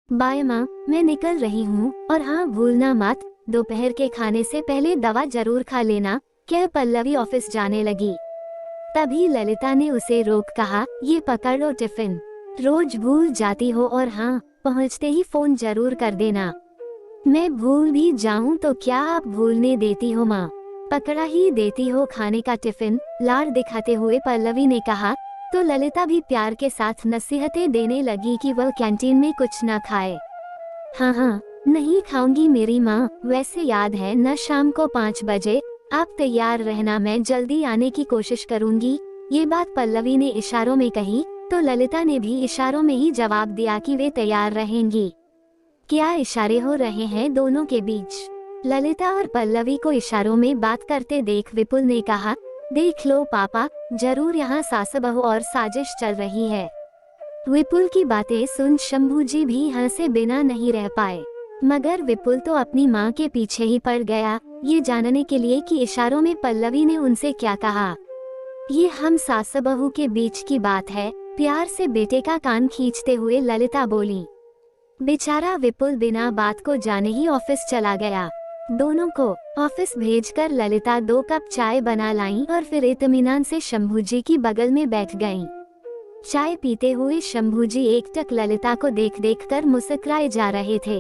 Bye माँ, मैं निकल रही हूँ और हाँ भूलना मत, दोपहर के खाने से पहले दवा जरूर खा लेना, कह पल्लवी ऑफिस जाने लगी। तभी ललिता ने उसे रोक कहा, ये पकड़ लो टिफिन, रोज भूल जाती हो और हाँ, पहुँचते ही फोन जरूर कर देना। मैं भूल भी जाऊँ तो क्या आप भूलने देती हो माँ, पकड़ा ही देती हो खाने का टिफिन, लाड़ दिखाते हुए पल्लवी ने कहा। तो ललिता भी प्यार के साथ नसीहतें देने लगी कि वह कैंटीन में कुछ न खाए। हाँ हाँ, नहीं खाऊंगी मेरी माँ, वैसे याद है न शाम को 5 बजे, आप तैयार रहना, मैं जल्दी आने की कोशिश करूंगी। ये बात पल्लवी ने इशारों में कही तो ललिता ने भी इशारों में ही जवाब दिया कि वे तैयार रहेंगी। क्या इशारे हो रहे हैं दोनों के बीच? ललिता और पल्लवी को इशारों में बात करते देख विपुल ने कहा, देख लो पापा, जरूर यहाँ सास बहू और साजिश चल रही है। विपुल की बातें सुन शंभूजी भी हंसे बिना नहीं रह पाए, मगर विपुल तो अपनी माँ के पीछे ही पड़ गया, ये जानने के लिए कि इशारों में पल्लवी ने उनसे क्या कहा। ये हम सास बहू के बीच की बात है, प्यार से बेटे का कान खींचते हुए ललिता बोली। बेचारा विपुल बिना बात को जाने ही ऑफिस चला गया। दोनों को ऑफिस भेजकर ललिता 2 कप चाय बना लाई और फिर इत्मीनान से शंभूजी की बगल में बैठ गईं। चाय पीते हुए शंभूजी एकटक ललिता को देख देख कर मुस्कुराए जा रहे थे।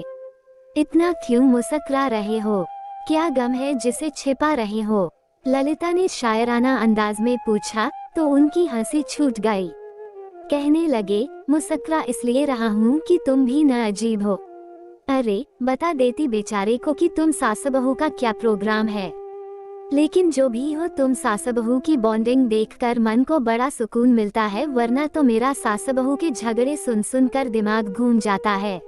इतना क्यों मुस्कुरा रहे हो, क्या गम है जिसे छिपा रहे हो? ललिता ने शायराना अंदाज में पूछा तो उनकी हंसी छूट गई। कहने लगे, मुस्कुरा इसलिए रहा हूँ कि तुम भी न अजीब हो। अरे बता देती बेचारे को कि तुम सास बहू का क्या प्रोग्राम है। लेकिन जो भी हो, तुम सास बहू की बॉन्डिंग देखकर मन को बड़ा सुकून मिलता है, वरना तो मेरा सास बहू के झगड़े सुन सुन कर दिमाग घूम जाता है।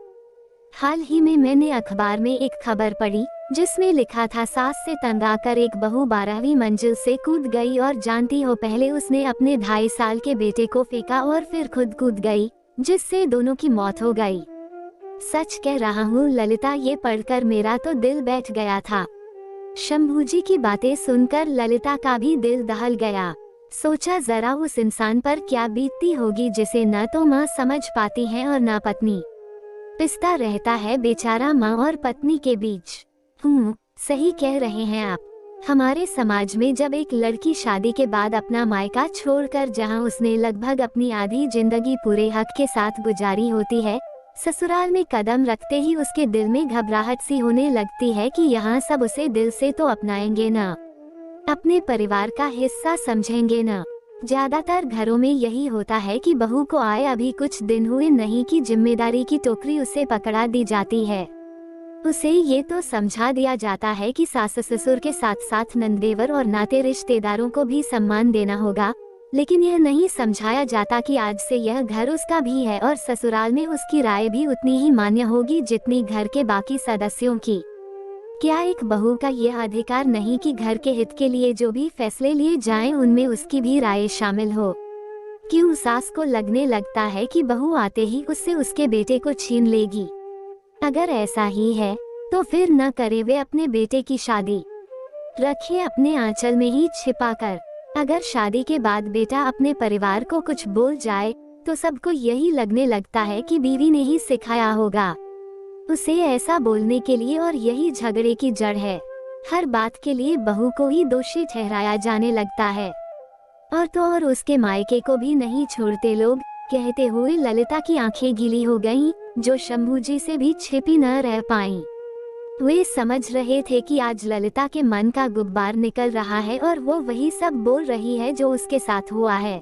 हाल ही में मैंने अखबार में एक खबर पढ़ी जिसमें लिखा था, सास से तंग आकर एक बहू 12वीं मंजिल से कूद गई और जानती हो पहले उसने अपने 2.5 साल के बेटे को फेंका और फिर खुद कूद गई, जिससे दोनों की मौत हो गई। सच कह रहा हूँ ललिता, ये पढ़कर मेरा तो दिल बैठ गया था। शंभूजी की बातें सुनकर ललिता का भी दिल दहल गया। सोचा जरा उस इंसान पर क्या बीतती होगी जिसे न तो माँ समझ पाती है और न पत्नी। पिसता रहता है बेचारा माँ और पत्नी के बीच। सही कह रहे हैं आप। हमारे समाज में जब एक लड़की शादी के बाद अपना मायका छोड़कर जहां उसने लगभग अपनी आधी जिंदगी पूरे हक के साथ गुजारी होती है, ससुराल में कदम रखते ही उसके दिल में घबराहट सी होने लगती है कि यहाँ सब उसे दिल से तो अपनाएंगे ना, अपने परिवार का हिस्सा समझेंगे ना। ज्यादातर घरों में यही होता है कि बहू को आए अभी कुछ दिन हुए नहीं कि जिम्मेदारी की टोकरी उसे पकड़ा दी जाती है। उसे ये तो समझा दिया जाता है कि सास ससुर के साथ साथ नंदेवर और नाते रिश्तेदारों को भी सम्मान देना होगा, लेकिन यह नहीं समझाया जाता कि आज से यह घर उसका भी है और ससुराल में उसकी राय भी उतनी ही मान्य होगी जितनी घर के बाकी सदस्यों की। क्या एक बहू का यह अधिकार नहीं कि घर के हित के लिए जो भी फैसले लिए जाएं उनमें उसकी भी राय शामिल हो? क्यों सास को लगने लगता है कि बहू आते ही उससे उसके बेटे को छीन लेगी? अगर ऐसा ही है तो फिर न करे वे अपने बेटे की शादी, रखिए अपने आंचल में ही छिपा कर। अगर शादी के बाद बेटा अपने परिवार को कुछ बोल जाए तो सबको यही लगने लगता है कि बीवी ने ही सिखाया होगा उसे ऐसा बोलने के लिए और यही झगड़े की जड़ है। हर बात के लिए बहू को ही दोषी ठहराया जाने लगता है और तो और उसके मायके को भी नहीं छोड़ते लोग। कहते हुए ललिता की आंखें गीली हो गईं, जो शंभूजी से भी छिपी न रह पाईं। वे समझ रहे थे कि आज ललिता के मन का गुब्बार निकल रहा है और वो वही सब बोल रही है जो उसके साथ हुआ है।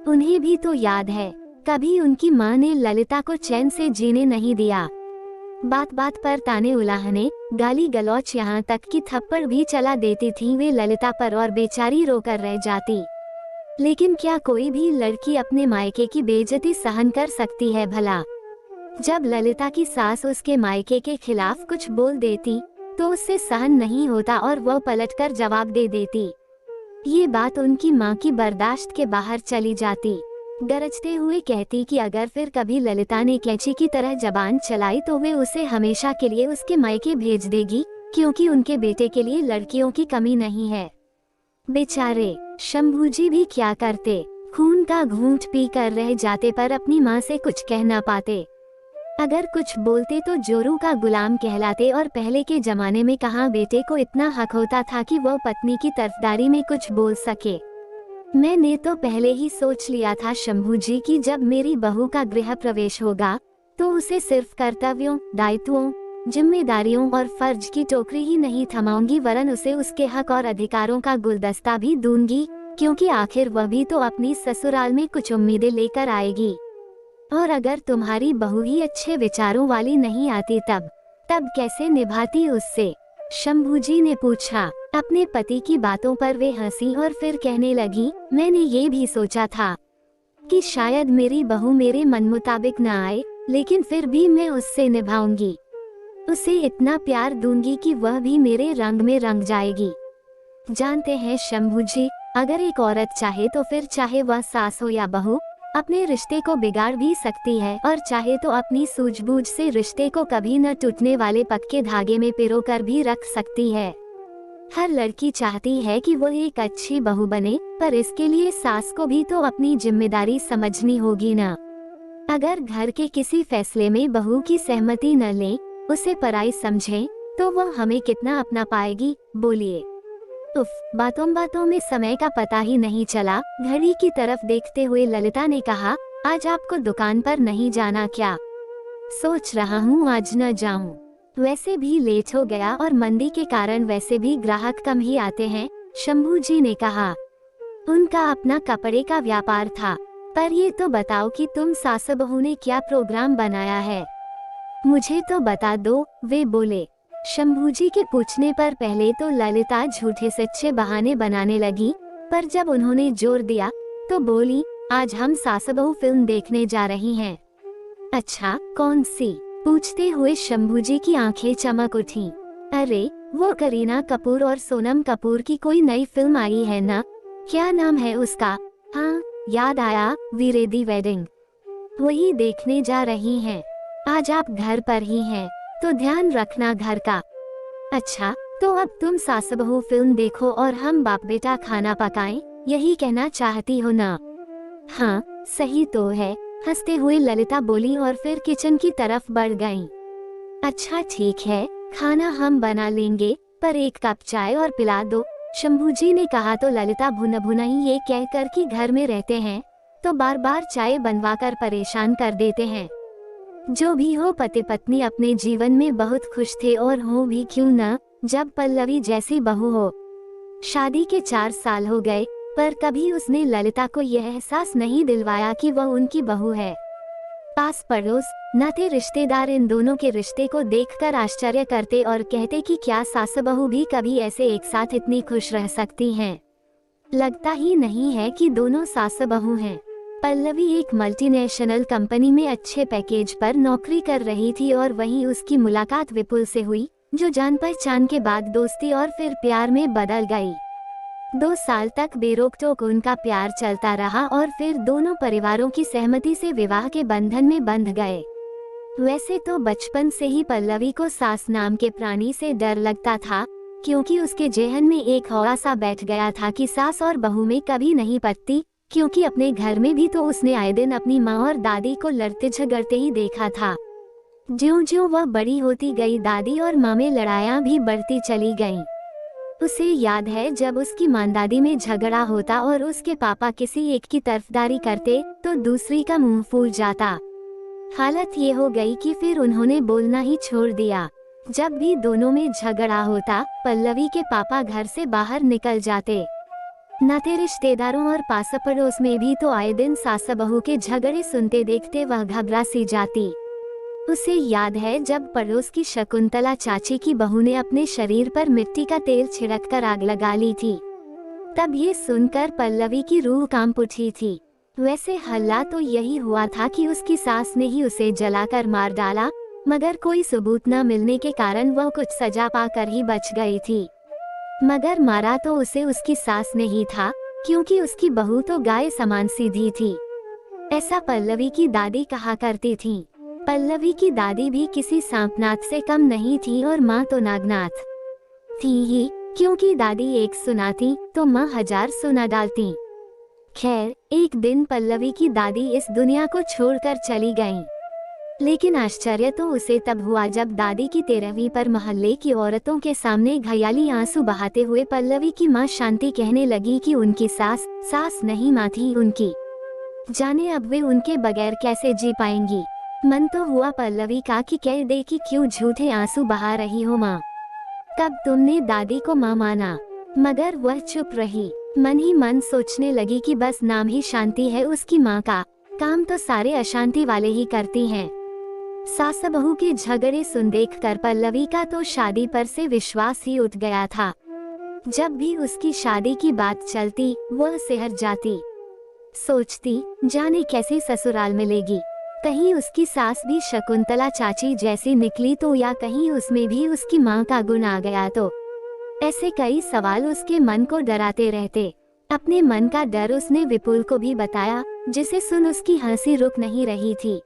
उन्हें भी तो याद है, कभी उनकी माँ ने ललिता को चैन से जीने नहीं दिया। बात बात पर ताने उलाहने, गाली गलौच, यहाँ तक कि थप्पड़ भी चला देती थी वे ललिता पर और बेचारी रोकर रह जाती। लेकिन क्या कोई भी लड़की अपने मायके की बेइज्जती सहन कर सकती है भला? जब ललिता की सास उसके मायके के खिलाफ कुछ बोल देती तो उससे सहन नहीं होता और वह पलटकर जवाब दे देती। ये बात उनकी माँ की बर्दाश्त के बाहर चली जाती। गरजते हुए कहती कि अगर फिर कभी ललिता ने कैंची की तरह जबान चलाई तो वे उसे हमेशा के लिए उसके मायके भेज देगी, क्योंकि उनके बेटे के लिए लड़कियों की कमी नहीं है। बेचारे शंभूजी भी क्या करते, खून का घूंट पी कर रह जाते पर अपनी माँ से कुछ कह ना पाते। अगर कुछ बोलते तो जोरू का गुलाम कहलाते, और पहले के जमाने में कहाँ बेटे को इतना हक होता था कि वो पत्नी की तरफदारी में कुछ बोल सके। मैंने तो पहले ही सोच लिया था शंभू जी कि जब मेरी बहू का गृह प्रवेश होगा तो उसे सिर्फ कर्तव्यों, दायित्वों, जिम्मेदारियों और फर्ज की टोकरी ही नहीं थमाऊंगी, वरन उसे उसके हक और अधिकारों का गुलदस्ता भी दूंगी, क्योंकि आखिर वह भी तो अपनी ससुराल में कुछ उम्मीदें लेकर आएगी। और अगर तुम्हारी बहू ही अच्छे विचारों वाली नहीं आती तब कैसे निभाती उससे? शंभू जी ने पूछा। अपने पति की बातों पर वे हंसी और फिर कहने लगी, मैंने ये भी सोचा था कि शायद मेरी बहू मेरे मन मुताबिक न आए, लेकिन फिर भी मैं उससे निभाऊंगी। उसे इतना प्यार दूंगी कि वह भी मेरे रंग में रंग जाएगी। जानते हैं शंभू जी, अगर एक औरत चाहे तो फिर चाहे वह सास हो या बहू, अपने रिश्ते को बिगाड़ भी सकती है, और चाहे तो अपनी सूझबूझ से रिश्ते को कभी न टूटने वाले पक्के धागे में पिरोकर भी रख सकती है। हर लड़की चाहती है कि वो एक अच्छी बहू बने, पर इसके लिए सास को भी तो अपनी जिम्मेदारी समझनी होगी ना। अगर घर के किसी फैसले में बहू की सहमति न ले, उसे पराई समझे, तो वह हमें कितना अपना पाएगी? बोलिए। उफ, बातों बातों में समय का पता ही नहीं चला। घड़ी की तरफ देखते हुए ललिता ने कहा, आज आपको दुकान पर नहीं जाना क्या? सोच रहा हूँ आज न जाऊँ। वैसे भी लेट हो गया और मंदी के कारण वैसे भी ग्राहक कम ही आते हैं, शंभू जी ने कहा। उनका अपना कपड़े का व्यापार था। पर ये तो बताओ कि तुम सास बहू ने क्या प्रोग्राम बनाया है? मुझे तो बता दो, वे बोले। शंभू जी के पूछने पर पहले तो ललिता झूठे सच्चे बहाने बनाने लगी, पर जब उन्होंने जोर दिया तो बोली, आज हम सास बहू फिल्म देखने जा रही हैं। अच्छा, कौन सी? पूछते हुए शंभू जी की आंखें चमक उठीं। अरे, वो करीना कपूर और सोनम कपूर की कोई नई फिल्म आई है ना? क्या नाम है उसका? हाँ, याद आया, वीरे दी वेडिंग। वही देखने जा रही हैं। आज आप घर पर ही हैं, तो ध्यान रखना घर का। अच्छा, तो अब तुम सास बहू फिल्म देखो और हम बाप बेटा खाना पकाएं, यही कहना चाहती हो ना? हाँ, सही तो है, हंसते हुए ललिता बोली और फिर किचन की तरफ बढ़ गईं। अच्छा ठीक है, खाना हम बना लेंगे, पर एक कप चाय और पिला दो, शंभू जी ने कहा। तो ललिता भुन भुना ही ये कहकर कि घर में रहते हैं तो बार बार चाय बनवा कर परेशान कर देते हैं। जो भी हो, पति पत्नी अपने जीवन में बहुत खुश थे, और हो भी क्यों न, जब पल्लवी जैसी बहू हो। शादी के 4 साल हो गए, पर कभी उसने ललिता को यह एहसास नहीं दिलवाया कि वह उनकी बहू है। पास पड़ोस, नाते रिश्तेदार इन दोनों के रिश्ते को देखकर आश्चर्य करते और कहते कि क्या सास बहू भी कभी ऐसे एक साथ इतनी खुश रह सकती हैं। लगता ही नहीं है कि दोनों सास बहू हैं। पल्लवी एक मल्टीनेशनल कंपनी में अच्छे पैकेज पर नौकरी कर रही थी, और वहीं उसकी मुलाकात विपुल से हुई, जो जान पहचान के बाद दोस्ती और फिर प्यार में बदल गई। 2 साल तक बेरोक-टोक उनका प्यार चलता रहा, और फिर दोनों परिवारों की सहमति से विवाह के बंधन में बंध गए। वैसे तो बचपन से ही पल्लवी को सास नाम के प्राणी से डर लगता था, क्योंकि उसके जेहन में एक हौला सा बैठ गया था कि सास और बहू में कभी नहीं पटती, क्योंकि अपने घर में भी तो उसने आए दिन अपनी माँ और दादी को लड़ते झगड़ते ही देखा था। ज्यों-ज्यों वह बड़ी होती गई, दादी और माँ में लड़ाइयाँ भी बढ़ती चली गईं। उसे याद है जब उसकी माँ दादी में झगड़ा होता और उसके पापा किसी एक की तरफदारी करते तो दूसरी का मुंह फूल जाता। हालत ये हो गई कि फिर उन्होंने बोलना ही छोड़ दिया। जब भी दोनों में झगड़ा होता, पल्लवी के पापा घर से बाहर निकल जाते। नाते रिश्तेदारों और पास पड़ोस में भी तो आए दिन सास बहू के झगड़े सुनते देखते वह घबरा सी जाती। उसे याद है जब पड़ोस की शकुंतला चाची की बहू ने अपने शरीर पर मिट्टी का तेल छिड़ककर आग लगा ली थी। तब ये सुनकर पल्लवी की रूह कांप उठी थी। वैसे हल्ला तो यही हुआ था कि उसकी सास ने ही उसे जलाकर मार डाला, मगर कोई सबूत न मिलने के कारण वह कुछ सजा पाकर ही बच गई थी। मगर मारा तो उसे उसकी सास ने ही था, क्योंकि उसकी बहू तो गाय समान सीधी थी। ऐसा पल्लवी की दादी कहा करती थीं। पल्लवी की दादी भी किसी सांपनाथ से कम नहीं थी, और माँ तो नागनाथ थी ही, क्योंकि दादी एक सुनाती तो माँ 1000 सुना डालती। खैर, एक दिन पल्लवी की दादी इस दुनिया को छोड़कर चली गईं। लेकिन आश्चर्य तो उसे तब हुआ जब दादी की 13वीं पर मोहल्ले की औरतों के सामने घयाली आंसू बहाते हुए पल्लवी की माँ शांति कहने लगी कि उनकी सास नहीं माँ थी उनकी। जाने अब वे उनके बगैर कैसे जी पाएंगी। मन तो हुआ पल्लवी का कि कह दे कि क्यों झूठे आंसू बहा रही हो माँ, कब तुमने दादी को माँ माना। मगर वह चुप रही। मन ही मन सोचने लगी कि बस नाम ही शांति है उसकी माँ का, काम तो सारे अशांति वाले ही करती हैं। सास बहू के झगड़े सुन देख कर पल्लवी का तो शादी पर से विश्वास ही उठ गया था। जब भी उसकी शादी की बात चलती वह सिहर जाती। सोचती जाने कैसे ससुराल मिलेगी, कहीं उसकी सास भी शकुंतला चाची जैसी निकली तो, या कहीं उसमें भी उसकी माँ का गुण आ गया तो। ऐसे कई सवाल उसके मन को डराते रहते। अपने मन का डर उसने विपुल को भी बताया, जिसे सुन उसकी हंसी रुक नहीं रही थी।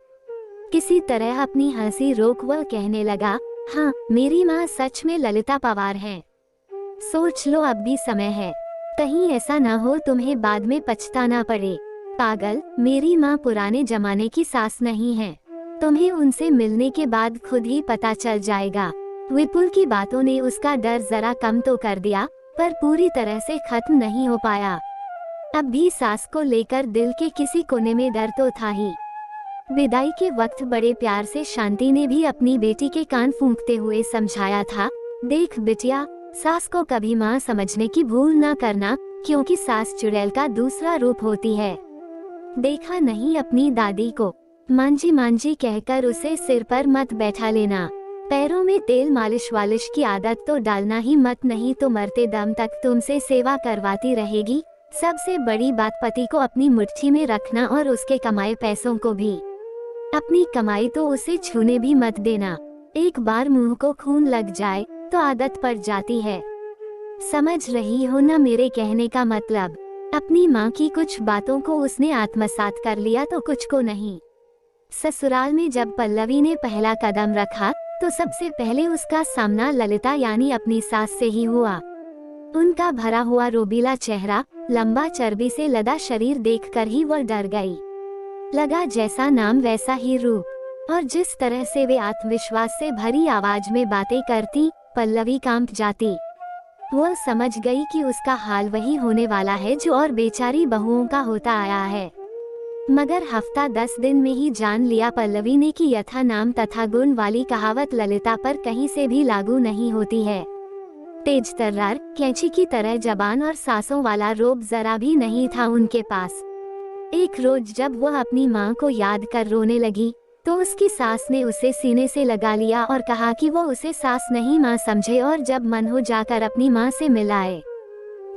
किसी तरह अपनी हंसी रोक वह कहने लगा, हाँ मेरी माँ सच में ललिता पवार है। सोच लो अब भी समय है, कहीं ऐसा ना हो तुम्हें बाद में पछताना पड़े। पागल, मेरी माँ पुराने जमाने की सास नहीं है, तुम्हें उनसे मिलने के बाद खुद ही पता चल जाएगा। विपुल की बातों ने उसका डर जरा कम तो कर दिया, पर पूरी तरह से खत्म नहीं हो पाया। अब भी सास को लेकर दिल के किसी कोने में डर तो था ही। विदाई के वक्त बड़े प्यार से शांति ने भी अपनी बेटी के कान फूंकते हुए समझाया था, देख बिटिया, सास को कभी माँ समझने की भूल ना करना, क्योंकि सास चुड़ैल का दूसरा रूप होती है। देखा नहीं अपनी दादी को, मांझी मांझी कहकर उसे सिर पर मत बैठा लेना। पैरों में तेल मालिश वालिश की आदत तो डालना ही मत, नहीं तो मरते दम तक तुमसे सेवा करवाती रहेगी। सबसे बड़ी बात पति को अपनी मुट्ठी में रखना और उसके कमाए पैसों को भी। अपनी कमाई तो उसे छूने भी मत देना। एक बार मुंह को खून लग जाए तो आदत पड़ जाती है। समझ रही हो ना मेरे कहने का मतलब। अपनी माँ की कुछ बातों को उसने आत्मसात कर लिया तो कुछ को नहीं। ससुराल में जब पल्लवी ने पहला कदम रखा तो सबसे पहले उसका सामना ललिता यानी अपनी सास से ही हुआ। उनका भरा हुआ रोबीला चेहरा, लंबा चर्बी से लदा शरीर देखकर ही वह डर गई। लगा जैसा नाम वैसा ही रूप, और जिस तरह से वे आत्मविश्वास से भरी आवाज में बातें करती, पल्लवी कांप जाती। वह समझ गई कि उसका हाल वही होने वाला है जो और बेचारी बहुओं का होता आया है। मगर हफ्ता 10 दिन में ही जान लिया पल्लवी ने कि यथा नाम तथा गुण वाली कहावत ललिता पर कहीं से भी लागू नहीं होती है। तेज तर्रार, कैंची की तरह जबान और सांसों वाला रोब जरा भी नहीं था उनके पास। एक रोज जब वह अपनी माँ को याद कर रोने लगी तो उसकी सास ने उसे सीने से लगा लिया और कहा कि वो उसे सास नहीं माँ समझे और जब मन हो जाकर अपनी माँ से मिलाए।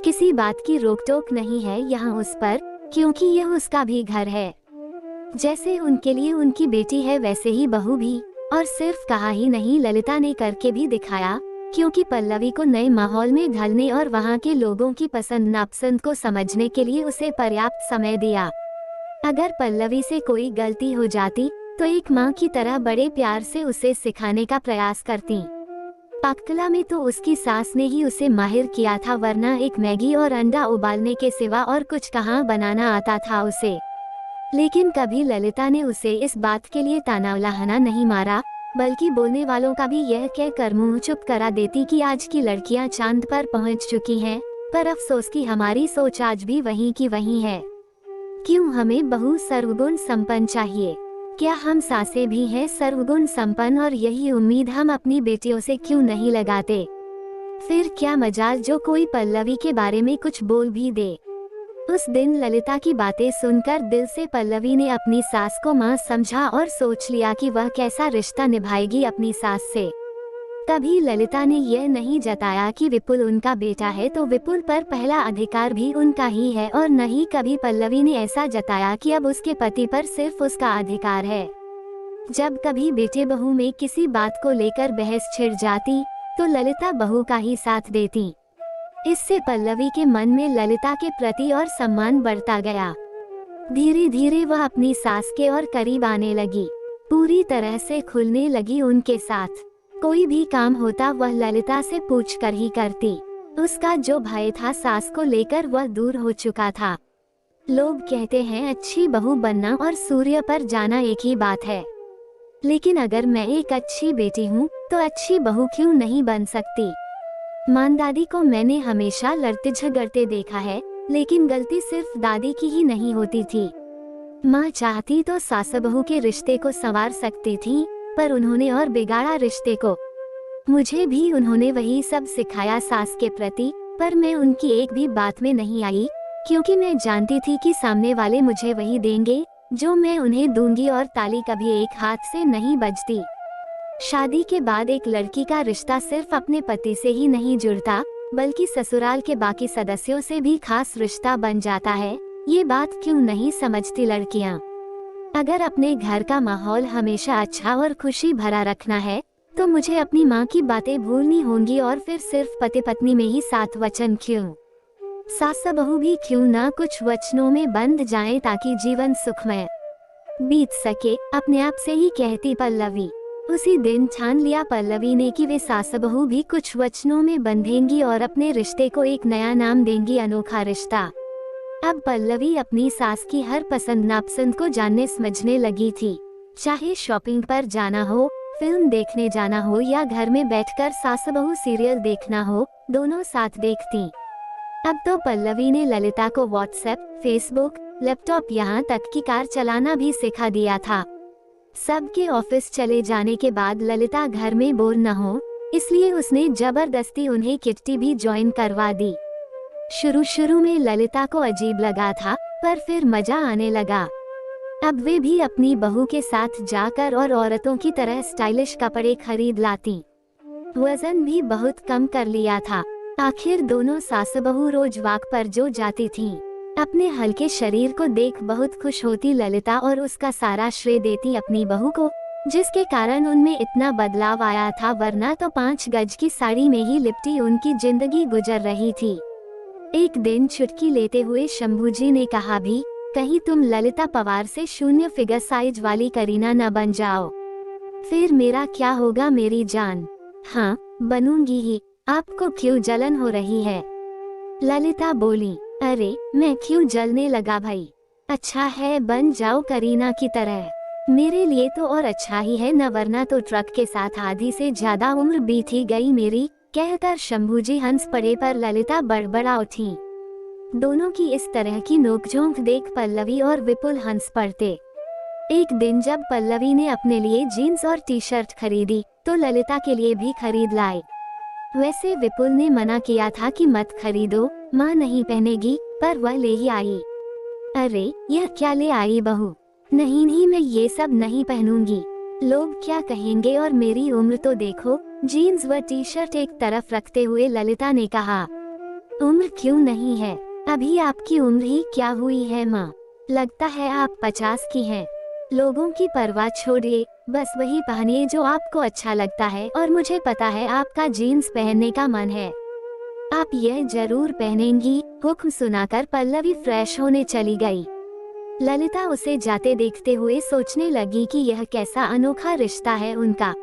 किसी बात की रोक टोक नहीं है यहाँ उस पर, क्योंकि यह उसका भी घर है। जैसे उनके लिए उनकी बेटी है वैसे ही बहू भी, और सिर्फ कहा ही नहीं ललिता ने करके भी दिखाया, क्योंकि पल्लवी को नए माहौल में ढलने और वहाँ के लोगों की पसंद नापसंद को समझने के लिए उसे पर्याप्त समय दिया। अगर पल्लवी से कोई गलती हो जाती तो एक माँ की तरह बड़े प्यार से उसे सिखाने का प्रयास करती। पाककला में तो उसकी सास ने ही उसे माहिर किया था, वरना एक मैगी और अंडा उबालने के सिवा और कुछ कहाँ बनाना आता था उसे। लेकिन कभी ललिता ने उसे इस बात के लिए ताना उलाहना नहीं मारा, बल्कि बोलने वालों का भी यह कह कर मुंह चुप करा देती कि आज की लड़कियां चांद पर पहुंच चुकी हैं, पर अफसोस कि हमारी सोच आज भी वहीं की वहीं है। क्यों हमें बहू सर्वगुण संपन्न चाहिए? क्या हम सासें भी हैं सर्वगुण संपन्न, और यही उम्मीद हम अपनी बेटियों से क्यों नहीं लगाते? फिर क्या मजाल जो कोई पल्लवी के बारे में कुछ बोल भी दे। उस दिन ललिता की बातें सुनकर दिल से पल्लवी ने अपनी सास को माँ समझा और सोच लिया कि वह कैसा रिश्ता निभाएगी अपनी सास से। कभी ललिता ने यह नहीं जताया कि विपुल उनका बेटा है तो विपुल पर पहला अधिकार भी उनका ही है, और न ही कभी पल्लवी ने ऐसा जताया कि अब उसके पति पर सिर्फ उसका अधिकार है। जब कभी बेटे बहू में किसी बात को लेकर बहस छिड़ जाती तो ललिता बहू का ही साथ देती। इससे पल्लवी के मन में ललिता के प्रति और सम्मान बढ़ता गया। धीरे धीरे वह अपनी सास के और करीब आने लगी, पूरी तरह से खुलने लगी उनके साथ। कोई भी काम होता वह ललिता से पूछकर ही करती। उसका जो भय था सास को लेकर वह दूर हो चुका था। लोग कहते हैं अच्छी बहू बनना और सूर्य पर जाना एक ही बात है। लेकिन अगर मैं एक अच्छी बेटी हूँ तो अच्छी बहू क्यों नहीं बन सकती। माँ दादी को मैंने हमेशा लड़ते झगड़ते देखा है, लेकिन गलती सिर्फ दादी की ही नहीं होती थी। माँ चाहती तो सास बहू के रिश्ते को संवार सकती थी, पर उन्होंने और बिगाड़ा रिश्ते को। मुझे भी उन्होंने वही सब सिखाया सास के प्रति, पर मैं उनकी एक भी बात में नहीं आई, क्योंकि मैं जानती थी कि सामने वाले मुझे वही देंगे जो मैं उन्हें दूंगी, और ताली कभी एक हाथ से नहीं बजती। शादी के बाद एक लड़की का रिश्ता सिर्फ अपने पति से ही नहीं जुड़ता, बल्कि ससुराल के बाकी सदस्यों से भी खास रिश्ता बन जाता है। ये बात क्यों नहीं समझती लड़कियां? अगर अपने घर का माहौल हमेशा अच्छा और खुशी भरा रखना है, तो मुझे अपनी माँ की बातें भूलनी होंगी, और फिर सिर्फ पति पत्नी में ही 7 वचन क्यों? सास बहू भी क्यों ना कुछ वचनों में बंध जाएं, ताकि जीवन सुखमय बीत सके। अपने आप से ही कहती पल्लवी। उसी दिन ठान लिया पल्लवी ने कि वे सास बहू भी कुछ वचनों में बंधेंगी और अपने रिश्ते को एक नया नाम देंगी, अनोखा रिश्ता। अब पल्लवी अपनी सास की हर पसंद नापसंद को जानने समझने लगी थी। चाहे शॉपिंग पर जाना हो, फिल्म देखने जाना हो, या घर में बैठकर सास बहू सीरियल देखना हो, दोनों साथ देखती। अब तो पल्लवी ने ललिता को व्हाट्सएप, फेसबुक, लैपटॉप, यहाँ तक कि कार चलाना भी सिखा दिया था। सबके ऑफिस चले जाने के बाद ललिता घर में बोर न हो, इसलिए उसने जबरदस्ती उन्हें किट्टी भी ज्वाइन करवा दी। शुरू में ललिता को अजीब लगा था, पर फिर मजा आने लगा। अब वे भी अपनी बहू के साथ जाकर और औरतों की तरह स्टाइलिश कपड़े खरीद लाती। वजन भी बहुत कम कर लिया था। आखिर दोनों सास बहू रोज वॉक पर जो जाती थीं। अपने हल्के शरीर को देख बहुत खुश होती ललिता, और उसका सारा श्रेय देती अपनी बहू को, जिसके कारण उनमें इतना बदलाव आया था, वरना तो 5 गज की साड़ी में ही लिपटी उनकी जिंदगी गुजर रही थी। एक दिन छुटकी लेते हुए शंभूजी ने कहा भी, कहीं तुम ललिता पवार से 0 फिगर साइज वाली करीना न बन जाओ। फिर मेरा क्या होगा मेरी जान? हाँ, बनूंगी ही। आपको क्यों जलन हो रही है? ललिता बोली। अरे मैं क्यों जलने लगा भाई? अच्छा है बन जाओ करीना की तरह, मेरे लिए तो और अच्छा ही है न, वरना तो ट्रक के साथ आधी से ज्यादा उम्र बीत ही गई मेरी। कहकर शंभूजी हंस पड़े, पर ललिता बड़बड़ा उठी। दोनों की इस तरह की नोकझोंक देख पल्लवी और विपुल हंस पड़ते। एक दिन जब पल्लवी ने अपने लिए जीन्स और टी-शर्ट खरीदी, तो ललिता के लिए भी खरीद लाए। वैसे विपुल ने मना किया था कि मत खरीदो, माँ नहीं पहनेगी, पर वह ले ही आई। अरे यह क्या ले आई बहू? नहीं मैं ये सब नहीं पहनूंगी, लोग क्या कहेंगे, और मेरी उम्र तो देखो। जीन्स व टी शर्ट एक तरफ रखते हुए ललिता ने कहा। उम्र क्यों नहीं है, अभी आपकी उम्र ही क्या हुई है माँ? लगता है आप 50 की हैं। लोगों की परवाह छोड़िए, बस वही पहनिए जो आपको अच्छा लगता है, और मुझे पता है आपका जीन्स पहनने का मन है, आप यह जरूर पहनेंगी। हुक्म सुनाकर पल्लवी फ्रेश होने चली गई। ललिता उसे जाते देखते हुए सोचने लगी कि यह कैसा अनोखा रिश्ता है उनका।